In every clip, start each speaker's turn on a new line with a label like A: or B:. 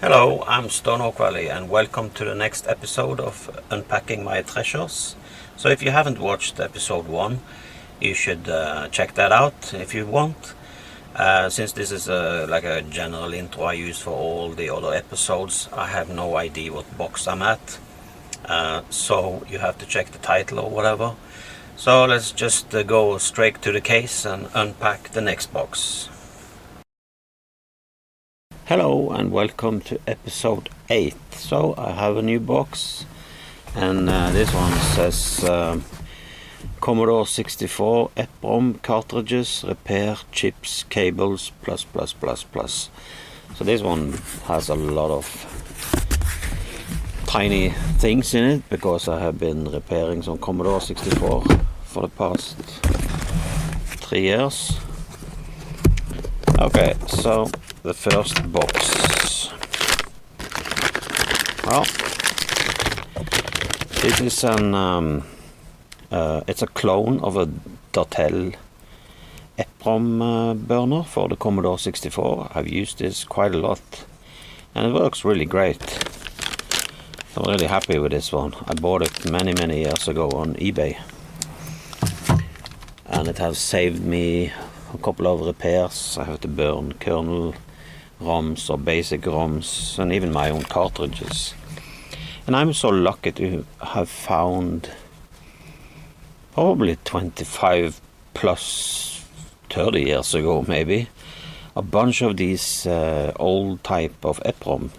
A: Hello, I'm Stone Oak Valley and welcome to the next episode of Unpacking My Treasures. So if you haven't watched episode 1, you should check that out if you want. Since this is like a general intro I use for all the other episodes, I have no idea what box I'm at. So you have to check the title or whatever. So let's just go straight to the case and unpack the next box. Hello and welcome to episode 8. So I have a new box and this one says Commodore 64 EPROM cartridges, repair, chips, cables, plus. So this one has a lot of tiny things in it because I have been repairing some Commodore 64 for the past 3 years. Okay, so the first box. Well, this is an it's a clone of a Dartel EPROM burner for the Commodore 64. I've used this quite a lot and it works really great. I'm really happy with this one. I bought it many years ago on eBay and it has saved me a couple of repairs. I have to burn kernel ROMs or basic ROMs and even my own cartridges. And I'm so lucky to have found probably 25 plus 30 years ago maybe a bunch of these old type of EPROM.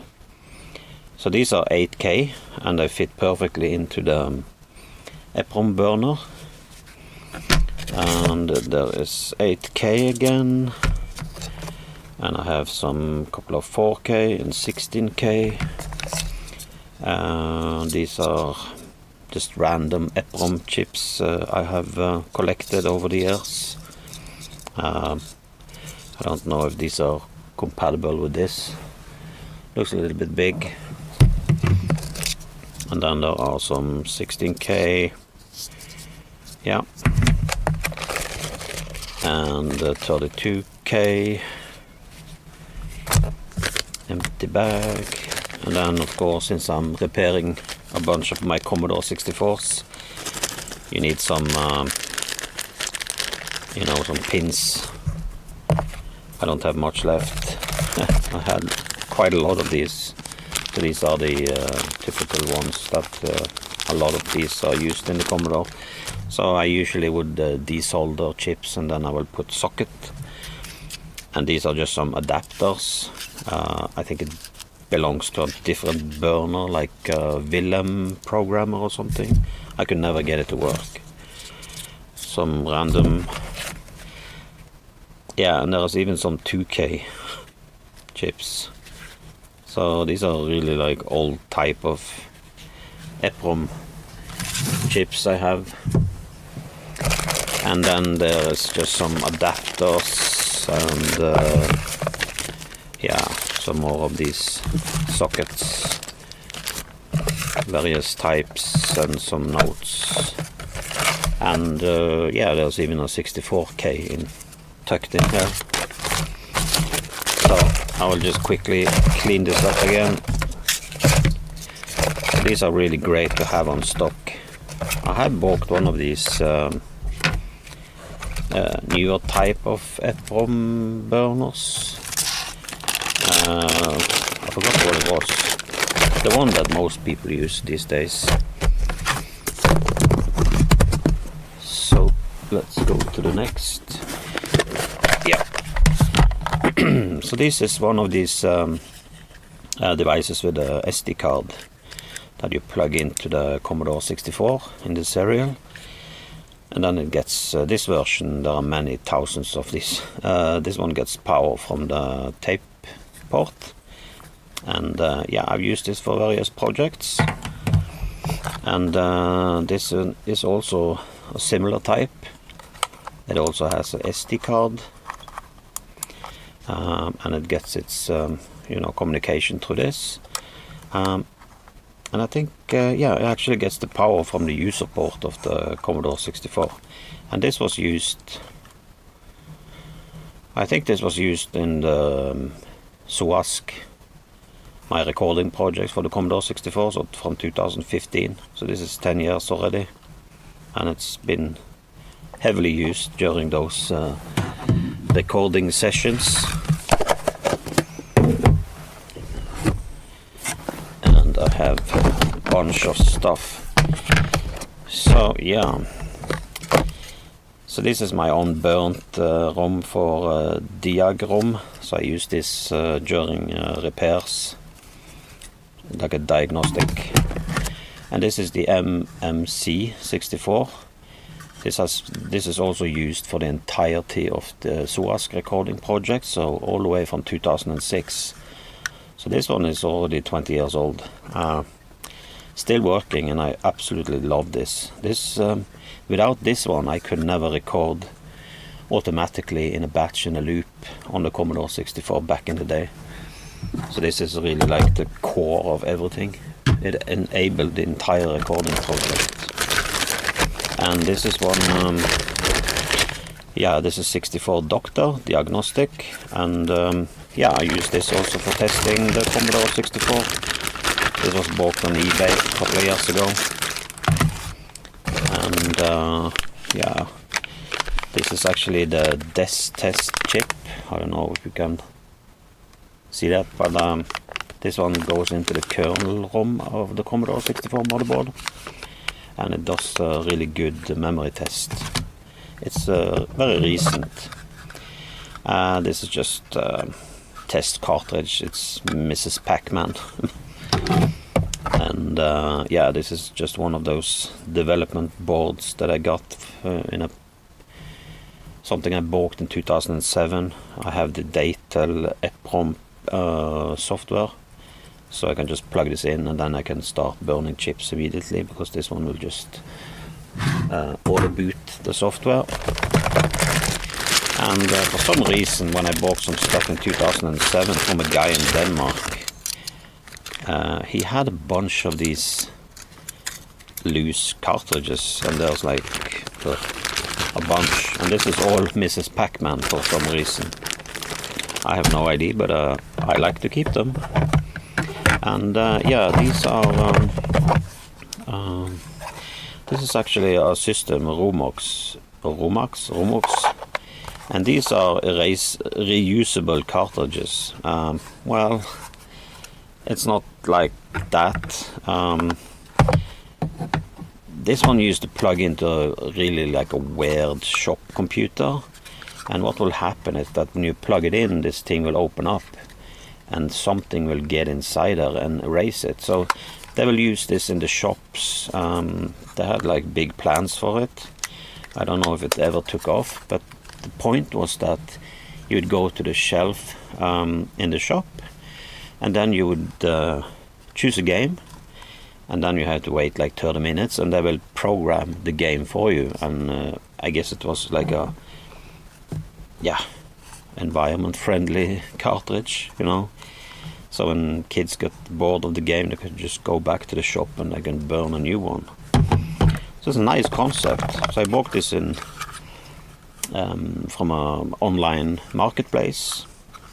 A: So these are 8K and they fit perfectly into the EPROM burner. And there is 8K again, and I have some couple of 4K and 16K. These are just random EPROM chips I have collected over the years. I don't know if these are compatible with this. Looks a little bit big. And then there are some 16K. Yeah. And 32K, empty bag. And then of course, since I'm repairing a bunch of my Commodore 64s, you need some some pins. I don't have much left. I had quite a lot of these, so these are the typical ones that a lot of these are used in the Commodore. So I usually would desolder chips and then I will put socket. And these are just some adapters. I think it belongs to a different burner, like Willem programmer or something. I could never get it to work. Some random... Yeah, and there's even some 2K chips. So these are really like old type of EPROM chips I have. And then there is just some adapters and some more of these sockets, various types, and some notes. And there's even a 64K tucked in here. So I will just quickly clean this up again. These are really great to have on stock. I had bought one of these newer type of EPROM burners. I forgot what it was. The one that most people use these days. So let's go to the next. Yeah. So this is one of these devices with a SD card that you plug into the Commodore 64 in the serial. And then it gets this version. There are many thousands of these. This one gets power from the tape port. And I've used this for various projects. And this is also a similar type. It also has an SD card. And it gets its communication through this. And I think, it actually gets the power from the user port of the Commodore 64. And this was used, I think this was used in the SOASC my recording projects for the Commodore 64, so from 2015. So this is 10 years already, and it's been heavily used during those recording sessions. And I have a bunch of stuff. So yeah. So this is my own burnt ROM for Diag-ROM. So I use this during repairs, like a diagnostic. And this is the MMC64. This is also used for the entirety of the SOASC recording project, so all the way from 2006. So this one is already 20 years old. Still working, and I absolutely love this. Without this one, I could never record automatically in a batch in a loop on the Commodore 64 back in the day. So this is really like the core of everything. It enabled the entire recording project. And this is one, this is 64 Doctor Diagnostic, and I use this also for testing the Commodore 64. This was bought on eBay a couple of years ago. And this is actually the DES test chip. I don't know if you can see that, but this one goes into the kernel ROM of the Commodore 64 motherboard, and it does a really good memory test. It's very recent. This is just test cartridge. It's Mrs. Pac-Man. And this is just one of those development boards that I got in something I bought in 2007. I have the Datel EPROM software, so I can just plug this in and then I can start burning chips immediately, because this one will just auto boot the software. And for some reason, when I bought some stuff in 2007 from a guy in Denmark, he had a bunch of these loose cartridges, and there's like a bunch, and this is all Mrs. Pac-Man for some reason. I have no idea, but I like to keep them. And these are this is actually a system, Romox, and these are reusable cartridges. Well, it's not like that. This one used to plug into really like a weird shop computer, and what will happen is that when you plug it in, this thing will open up and something will get inside there and erase it. So they will use this in the shops. They had like big plans for it. I don't know if it ever took off, but the point was that you would go to the shelf in the shop, and then you would choose a game, and then you have to wait like 30 minutes, and they will program the game for you. And I guess it was like a environment friendly cartridge, you know. So when kids get bored of the game, they could just go back to the shop and they can burn a new one. So it's a nice concept. So I bought this in from an online marketplace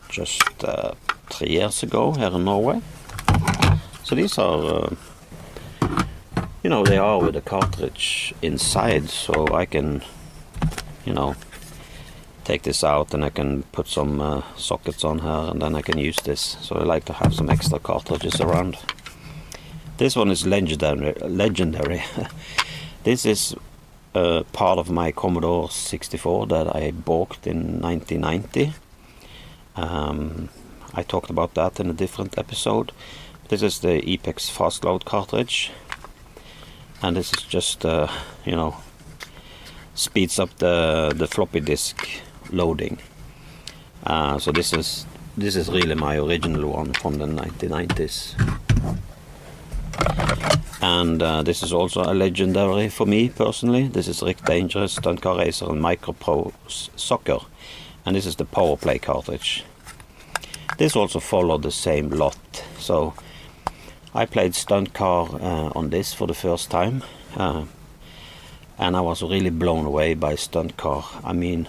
A: just 3 years ago here in Norway. So these are, they are with a cartridge inside, so I can, take this out and I can put some sockets on here, and then I can use this. So I like to have some extra cartridges around. This one is legendary. This is part of my Commodore 64 that I bought in 1990. I talked about that in a different episode. This is the Apex fast load cartridge, and this is just speeds up the floppy disk loading. So this is really my original one from the 1990s. And this is also a legendary for me personally. This is Rick Dangerous, Stunt Car Racer and Micro Pro Soccer, and this is the Power Play cartridge. This also followed the same lot. So I played Stunt Car on this for the first time, and I was really blown away by Stunt Car. I mean,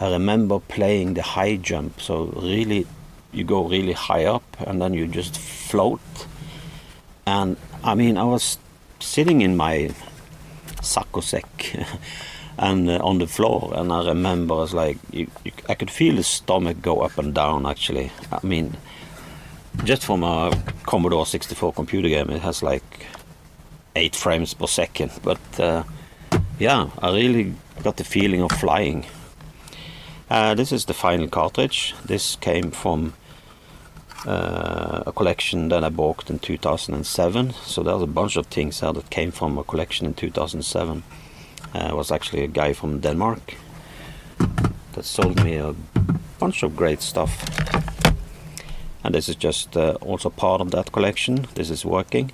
A: I remember playing the high jump, so really you go really high up and then you just float. And I mean, I was sitting in my saccoseck and on the floor, and I remember I was like, I could feel the stomach go up and down. Actually, I mean, just from a Commodore 64 computer game, it has like 8 frames per second. But yeah, I really got the feeling of flying. This is the final cartridge. This came from a collection that I bought in 2007. So there's a bunch of things here that came from a collection in 2007. It was actually a guy from Denmark that sold me a bunch of great stuff. And this is just also part of that collection. This is working.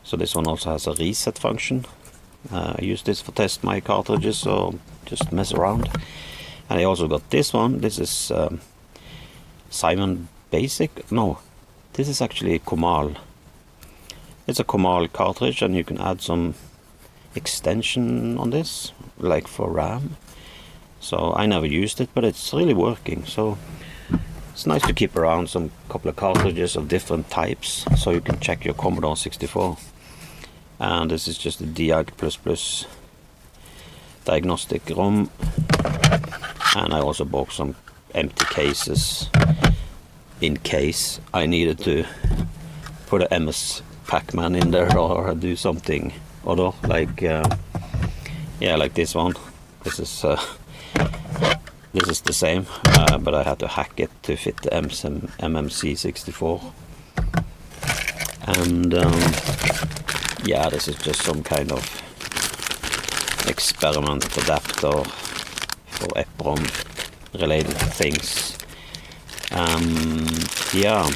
A: So this one also has a reset function. I use this for test my cartridges or just mess around. And I also got this one. This is Simon Basic. No, this is actually Comal. It's a Comal cartridge, and you can add some extension on this, like for RAM. So I never used it, but it's really working. So it's nice to keep around some couple of cartridges of different types, so you can check your Commodore 64. And this is just a DIAG++ diagnostic ROM. And I also bought some empty cases in case I needed to put a MS Pac-Man in there or do something other, like yeah, like this one. This is the same, but I had to hack it to fit the MMC 64. And yeah, this is just some kind of experiment adapter for EPROM related things. Yeah,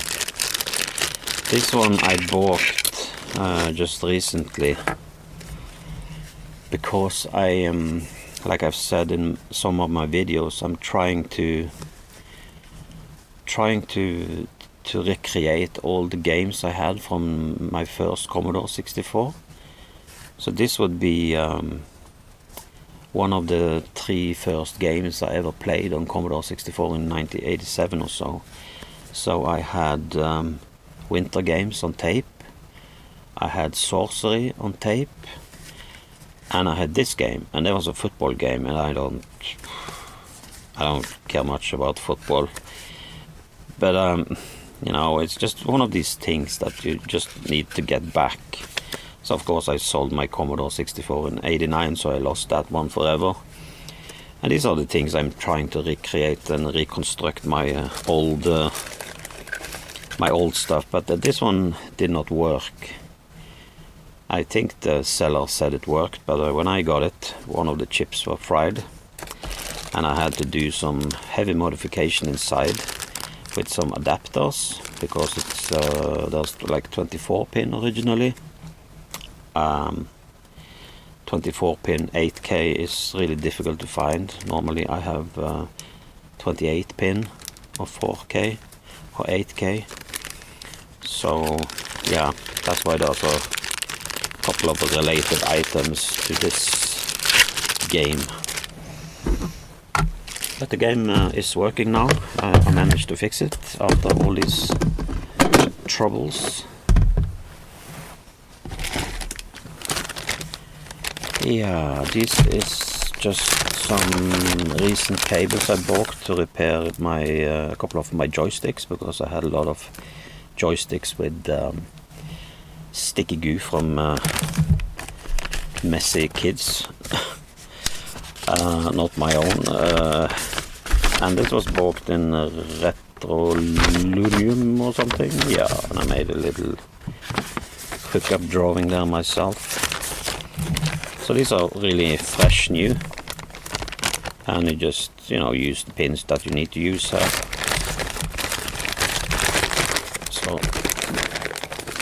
A: this one I bought just recently because I am, like I've said in some of my videos, I'm trying to recreate all the games I had from my first Commodore 64. So this would be one of the 3 first games I ever played on Commodore 64 in 1987 or so. So I had Winter Games on tape, I had Sorcery on tape, and I had this game, and there was a football game, and I don't care much about football, but you know, it's just one of these things that you just need to get back. So of course I sold my Commodore 64 in '89, so I lost that one forever. And these are the things I'm trying to recreate and reconstruct my old stuff. But this one did not work. I think the seller said it worked, but when I got it, one of the chips were fried, and I had to do some heavy modification inside with some adapters, because it's there's like 24 pin originally. 24 pin 8K is really difficult to find. Normally I have 28 pin or 4K or 8K. So yeah, that's why there's a couple of related items to this game. But the game is working now. I managed to fix it after all these troubles. Yeah, this is just some recent cables I bought to repair my a couple of my joysticks, because I had a lot of joysticks with sticky goo from messy kids. Not my own. And this was bought in Retrolunium or something. Yeah, and I made a little hookup drawing there myself. So these are really fresh new, and you just, you know, use the pins that you need to use here. So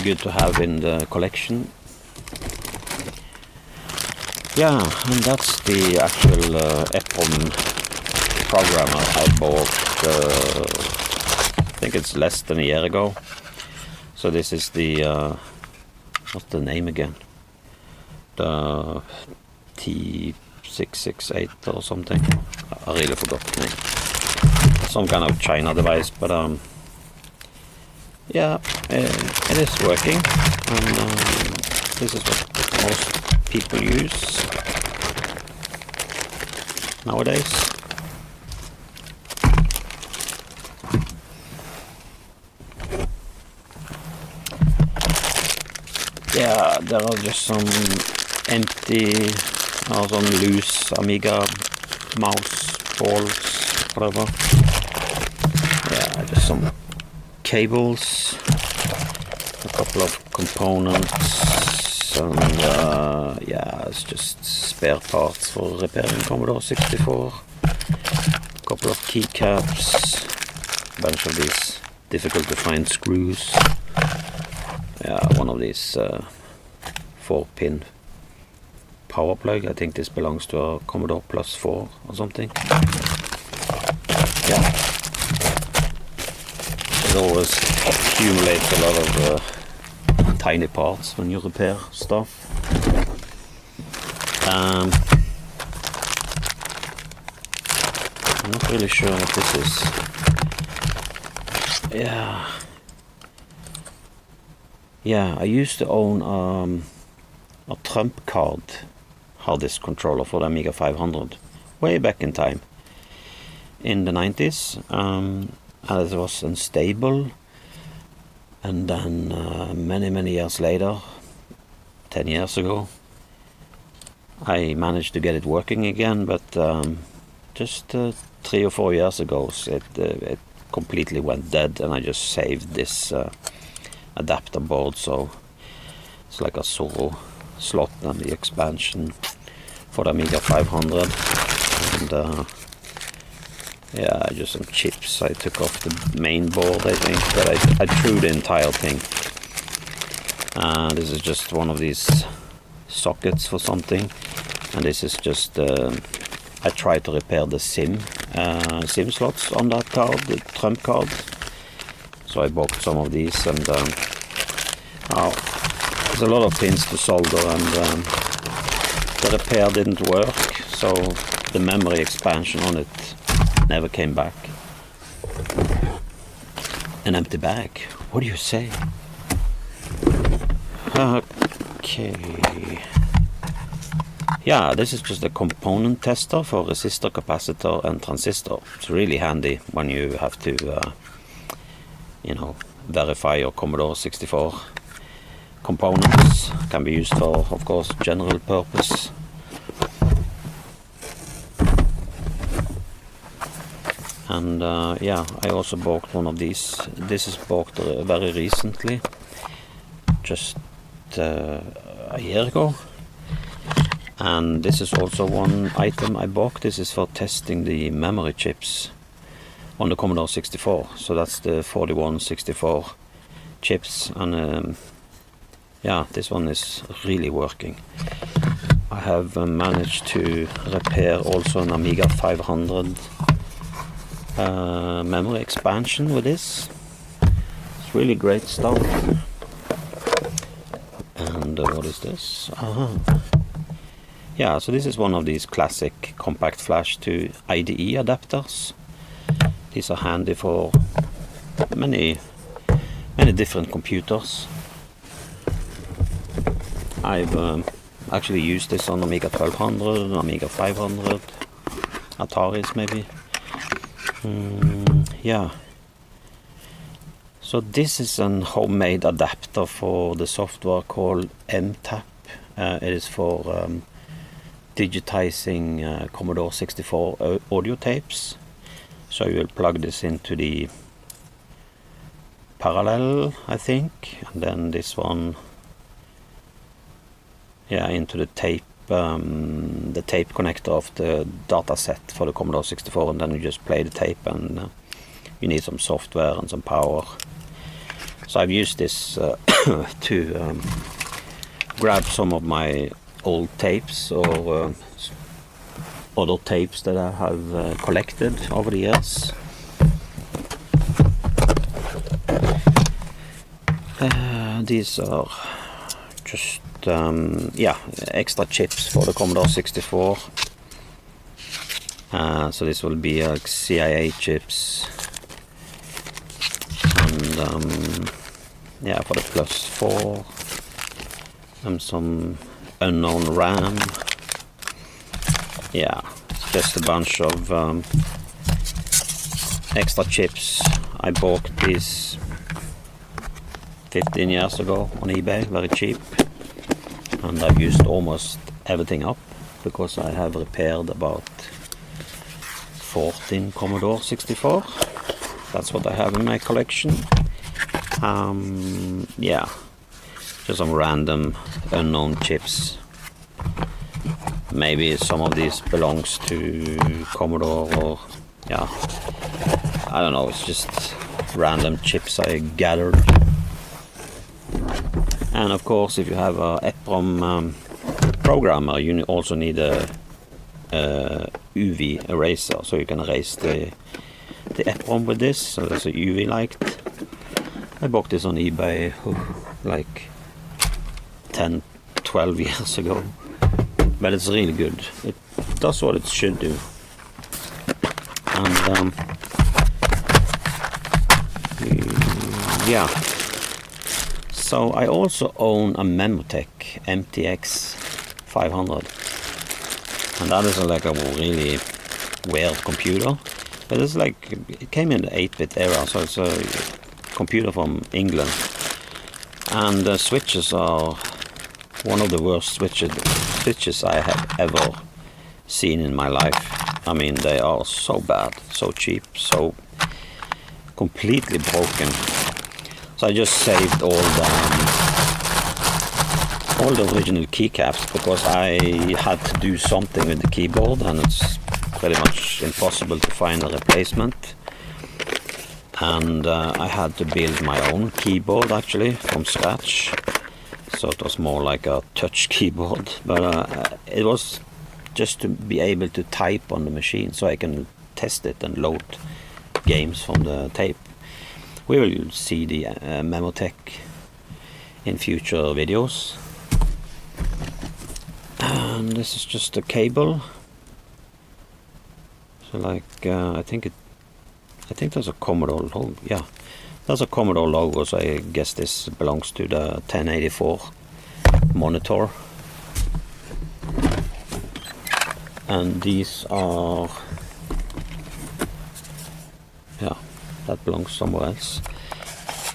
A: good to have in the collection. Yeah, and that's the actual EPROM programmer I bought, I think it's less than a year ago. So this is the, what's the name again? The T668 or something. I really forgot the name. Some kind of China device, but yeah, it is working, and this is what most people use nowadays. Yeah, there are just some empty or some loose Amiga mouse balls, whatever. Yeah, just some cables, a couple of components, and yeah, it's just spare parts for repairing Commodore 64. A couple of keycaps, a bunch of these difficult to find screws. Yeah, one of these 4-pin power plug. I think this belongs to a Commodore Plus 4 or something. Yeah, it always accumulates a lot of tiny parts when you repair stuff. I'm not really sure what this is. Yeah, I used to own a trump card hard disk controller for the Amiga 500 way back in time, in the 90s, and it was unstable, and then many years later, 10 years ago, I managed to get it working again, but just 3 or 4 years ago it completely went dead, and I just saved this adapter board, so it's like a Zorro slot and the expansion for the Amiga 500, and yeah, just some chips I took off the main board, I think, but I threw the entire thing. This is just one of these sockets for something, and this is just I tried to repair the SIM slots on that card, the trump card. So I bought some of these, and there's a lot of pins to solder, and the repair didn't work, so the memory expansion on it never came back. An empty bag, what do you say? Okay. Yeah, this is just a component tester for resistor, capacitor, and transistor. It's really handy when you have to verify your Commodore 64 components. Can be used for, of course, general purpose. And yeah, I also bought one of these. This is bought very recently, just a year ago. And this is also one item I bought. This is for testing the memory chips on the Commodore 64. So that's the 4164 chips, and yeah, this one is really working. I have managed to repair also an Amiga 500 memory expansion with this. It's really great stuff. And what is this? Yeah, so this is one of these classic compact flash to IDE adapters. These are handy for many different computers. I've actually used this on Amiga 1200, Amiga 500, Ataris maybe. Yeah. So this is an homemade adapter for the software called MTAP. It is for digitizing Commodore 64 audio tapes. So you will plug this into the parallel, I think, and then this one, yeah, into the tape connector of the data set for the Commodore 64, and then you just play the tape, and you need some software and some power. So I've used this to grab some of my old tapes or other tapes that I have collected over the years. These are just yeah, extra chips for the Commodore 64. So this will be CIA chips, and yeah, for the +4, and some unknown RAM. Yeah, it's just a bunch of extra chips. I bought these 15 years ago on eBay, very cheap, and I've used almost everything up because I have repaired about 14 Commodore 64. That's what I have in my collection. Yeah, just some random unknown chips. Maybe some of these belongs to Commodore, or yeah, I don't know, it's just random chips I gathered. And of course, if you have a EPROM programmer, you also need a UV eraser, so you can erase the EPROM with this. So there's a UV light. I bought this on eBay like 10-12 years ago, but it's really good. It does what it should do. And yeah, so I also own a Memotech MTX 500, and that is like a really weird computer, but it's like, it came in the 8-bit era, so it's a computer from England, and the switches are one of the worst switches I have ever seen in my life. I mean, they are so bad, so cheap, so completely broken. So I just saved all the original keycaps because I had to do something with the keyboard, and it's pretty much impossible to find a replacement. And I had to build my own keyboard actually from scratch, so it was more like a touch keyboard, but it was just to be able to type on the machine so I can test it and load games from the tape. We will see the Memotech in future videos. And this is just a cable. So like I think there's a Commodore logo. Yeah, there's a Commodore logo, so I guess this belongs to the 1084 monitor. And these are, yeah, that belongs somewhere else.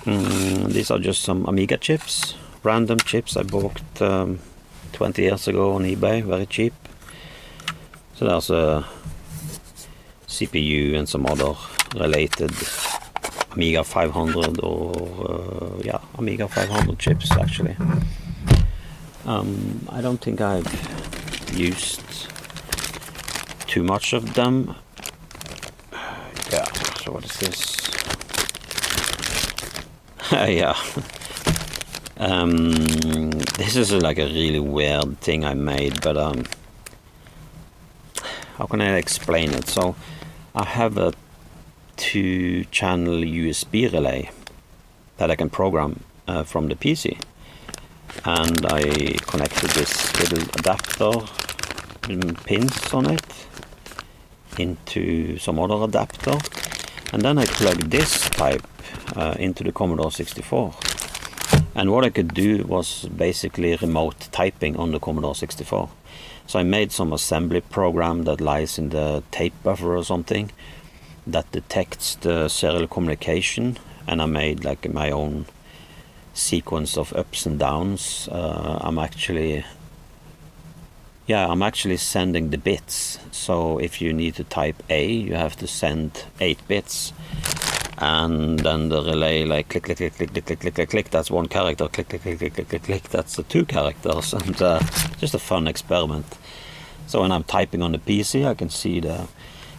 A: These are just some Amiga chips, random chips I bought 20 years ago on eBay, very cheap. So there's a CPU and some other related Amiga 500 or yeah, Amiga 500 chips actually. I don't think I've used too much of them. Yeah, so what is this? Yeah. This is like a really weird thing I made, but how can I explain it? So I have a 2-channel USB relay that I can program from the PC, and I connected this little adapter pins on it into some other adapter, and then I plugged this type into the Commodore 64, and what I could do was basically remote typing on the Commodore 64. So I made some assembly program that lies in the tape buffer or something that detects the serial communication, and I made like my own sequence of ups and downs. I'm actually sending the bits. So if you need to type A, you have to send 8 bits, and then the relay like click click click click click click click click click, that's 1 character, click click click click click click click, that's 2 characters, and just a fun experiment. So when I'm typing on the PC, I can see the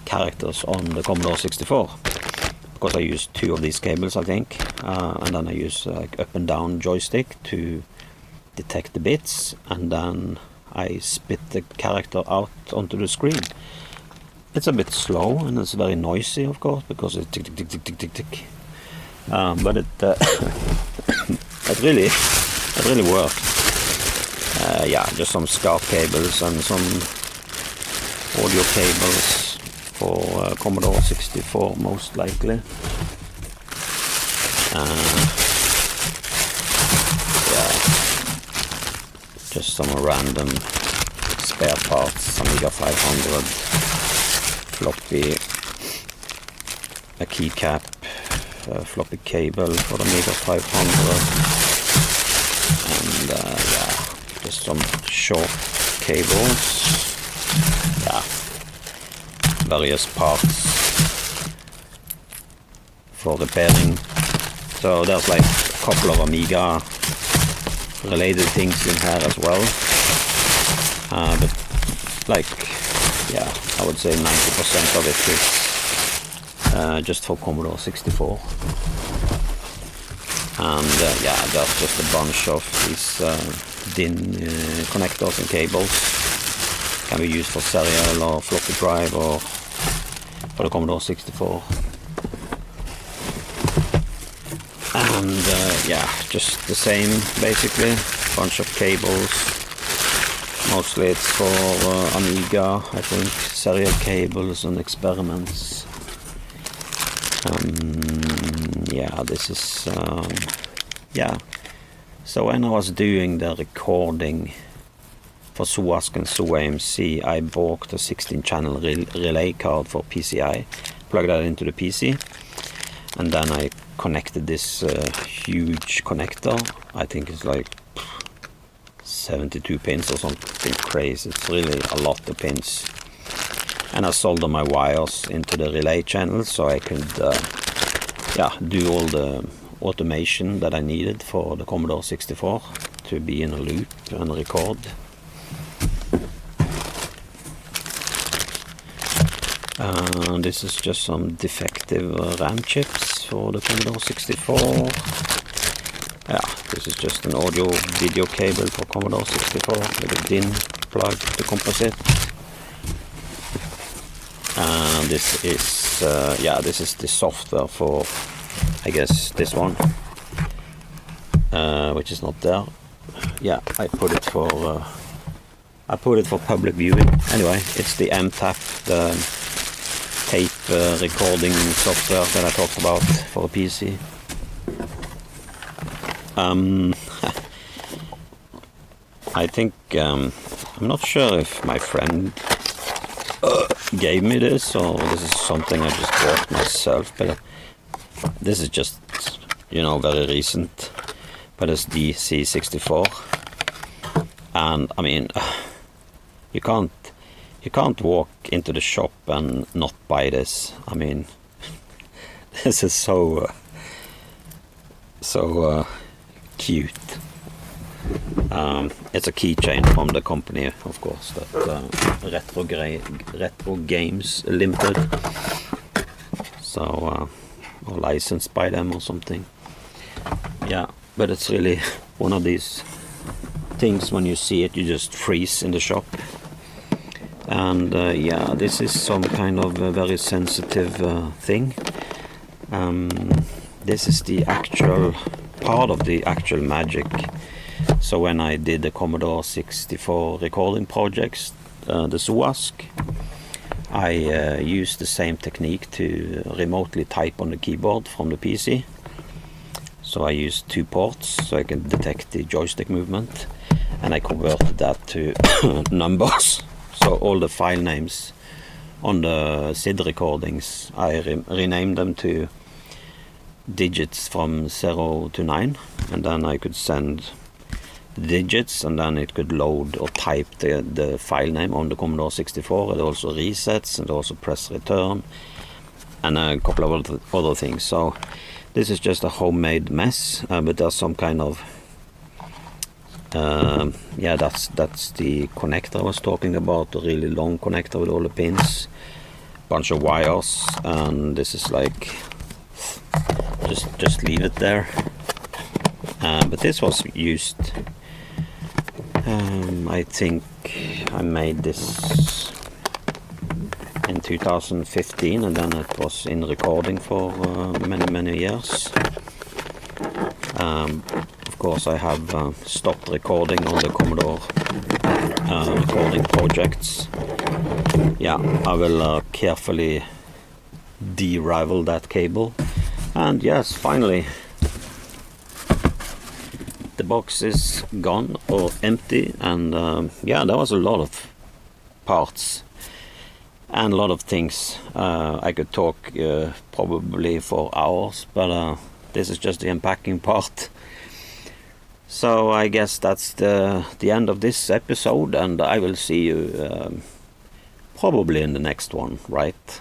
A: characters on the Commodore 64 because I use 2 of these cables, I think, and then I use like up and down joystick to detect the bits, and then I spit the character out onto the screen. It's a bit slow and it's very noisy, of course, because it's tick tick tick tick tick tick tick. But it it really worked. Yeah, just some SCART cables and some audio cables for Commodore 64, most likely. just some random spare parts, Amiga 500, floppy, a keycap, floppy cable for the Amiga 500, and yeah, just some short cables, yeah, various parts for repairing. So there's like a couple of Amiga related things in here as well, but like, yeah, I would say 90% of it is just for Commodore 64. And yeah, there's just a bunch of these DIN connectors and cables. Can be used for serial or floppy drive or for the Commodore 64. And yeah, just the same basically, bunch of cables. Mostly it's for Amiga, I think, serial cables and experiments. Yeah, this is yeah. So when I was doing the recording for SOASC and SOAMC, I bought a 16-channel relay card for PCI, plugged that into the PC, and then I connected this huge connector. I think it's like 72 pins or something crazy. It's really a lot of pins. And I soldered my wires into the relay channel so I could yeah, do all the automation that I needed for the Commodore 64 to be in a loop and record. This is just some defective RAM chips for the Commodore 64. Yeah, this is just an audio video cable for Commodore 64 with a DIN plug to composite. And this is yeah, this is the software for, I guess, this one, which is not there. Yeah, I put it for public viewing. Anyway, it's the MTAP, the tape recording software that I talked about for a PC. I think I'm not sure if my friend gave me this or this is something I just bought myself, but this is just, you know, very recent. But it's DC64, and I mean, you can't walk into the shop and not buy this. I mean, this is so cute. It's a keychain from the company, of course, that Retro Games Limited. So, or licensed by them or something. Yeah, but it's really one of these things, when you see it, you just freeze in the shop. And yeah, this is some kind of a very sensitive thing. This is the actual part of the actual magic. So when I did the Commodore 64 recording projects, the SOASC, I used the same technique to remotely type on the keyboard from the PC. So I used 2 ports so I can detect the joystick movement, and I converted that to numbers. So all the file names on the SID recordings, I renamed them to digits from 0 to 9, and then I could send digits, and then it could load or type the file name on the Commodore 64. It also resets, and also press return, and a couple of other things. So this is just a homemade mess, but there's some kind of yeah, that's the connector I was talking about, the really long connector with all the pins, bunch of wires, and this is like, just leave it there. But this was used, I think I made this in 2015, and then it was in recording for many years. Of course, I have stopped recording on the Commodore recording projects. Yeah, I will carefully de-rival that cable. And yes, finally, the box is gone or empty, and yeah, there was a lot of parts and a lot of things. I could talk probably for hours, but this is just the unpacking part. So I guess that's the end of this episode, and I will see you probably in the next one, right?